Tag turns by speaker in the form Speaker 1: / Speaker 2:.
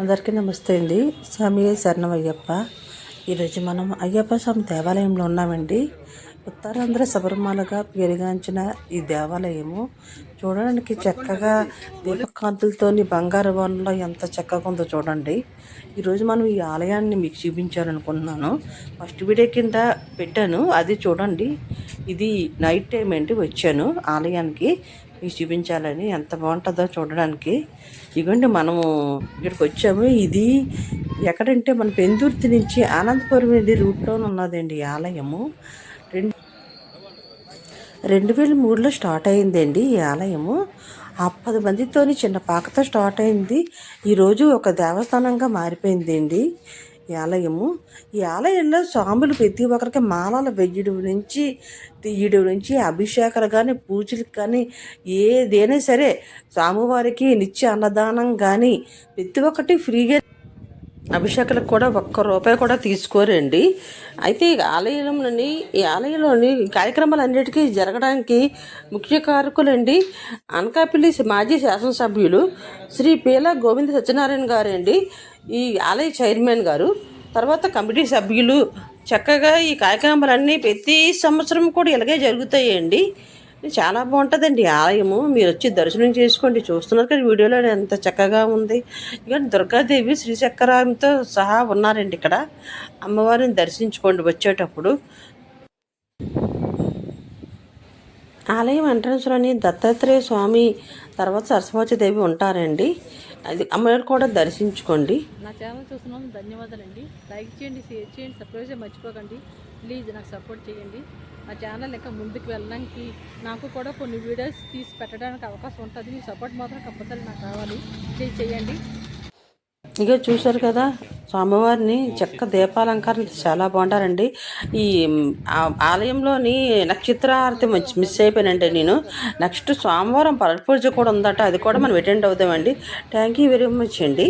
Speaker 1: అందరికీ నమస్తే అండి. స్వామి శరణమయ్యప్ప. ఈరోజు మనం అయ్యప్ప స్వామి దేవాలయంలో ఉన్నామండి. ఉత్తరాంధ్ర శబరిమలగా పేరుగాంచిన ఈ దేవాలయము చూడడానికి చక్కగా దీపకాంతులతోని బంగారు వనంలో ఎంత చక్కగా ఉందో చూడండి. ఈరోజు మనం ఈ ఆలయాన్ని మీకు చూపించాలనుకుంటున్నాను. ఫస్ట్ వీడియో కింద పెట్టాను, అది చూడండి. ఇది నైట్ టైం అండి, వచ్చాను ఆలయానికి మీకు చూపించాలని. ఎంత బాగుంటుందో చూడడానికి. ఇదిగోండి మనము ఇక్కడికి వచ్చాము. ఇది ఎక్కడంటే మన పెందుర్తి నుంచి ఆనందపురం వెళ్ళి రూట్లో ఉన్నదండి ఈ ఆలయము. 2003లో స్టార్ట్ అయిందండి ఈ ఆలయము. 10 మందితోని చిన్న పాకతో స్టార్ట్ అయింది. ఈరోజు ఒక దేవస్థానంగా మారిపోయిందండి ఈ ఆలయము. ఈ ఆలయంలో స్వాములు ప్రతి ఒక్కరికి మాలలు వెయ్యడం నుంచి తీయడం నుంచి అభిషేకాలు కానీ పూజలకు కానీ ఏదైనా సరే స్వామివారికి నిత్య అన్నదానం కానీ ప్రతి ఒక్కటి ఫ్రీగా. అభిషేకాలకు కూడా ఒక్క రూపాయి కూడా తీసుకోరండి. అయితే ఈ ఆలయంలోని కార్యక్రమాలన్నిటికీ జరగడానికి ముఖ్య కారకులండి అనకాపల్లి మాజీ శాసనసభ్యులు శ్రీ పీలా గోవింద సత్యనారాయణ గారండి, ఈ ఆలయ చైర్మన్ గారు. తర్వాత కమిటీ సభ్యులు. చక్కగా ఈ కార్యక్రమాలన్నీ ప్రతి సంవత్సరం కూడా ఇలాగే జరుగుతాయండి. చాలా బాగుంటుందండి ఆలయము. మీరు వచ్చి దర్శనం చేసుకోండి. చూస్తున్నారు కదా వీడియోలో ఎంత చక్కగా ఉంది. ఇక దుర్గాదేవి శ్రీచక్రంతో సహా ఉన్నారండి ఇక్కడ. అమ్మవారిని దర్శించుకోండి వచ్చేటప్పుడు. ఆలయం ఎంట్రన్స్లోని దత్తాత్రేయ స్వామి, తర్వాత సరస్వతి దేవి ఉంటారండి. అది అమ్మవారు కూడా దర్శించుకోండి.
Speaker 2: నా ఛానల్ చూస్తున్నాను, ధన్యవాదాలండి. లైక్ చేయండి, షేర్ చేయండి, సబ్స్క్రైబ్ చేసి మర్చిపోకండి. ప్లీజ్ నాకు సపోర్ట్ చేయండి. మా ఛానల్ ఇంకా ముందుకు వెళ్ళడానికి నాకు కూడా కొన్ని వీడియోస్ తీసి పెట్టడానికి అవకాశం ఉంటుంది. మీ సపోర్ట్ మాత్రం కంపల్సరీ నాకు కావాలి. చేయండి.
Speaker 1: ఇక చూశారు కదా స్వామివారిని చెక్క దీపాలంకారం చాలా బాగుంటారండి. ఈ ఆలయంలోని నక్షత్రారతి మిస్ అయిపోయానంటే నేను. నెక్స్ట్ సోమవారం పరపూజ కూడా ఉందట, అది కూడా మనం అటెండ్ అవుదామండి. థ్యాంక్ యూ వెరీ మచ్ అండి.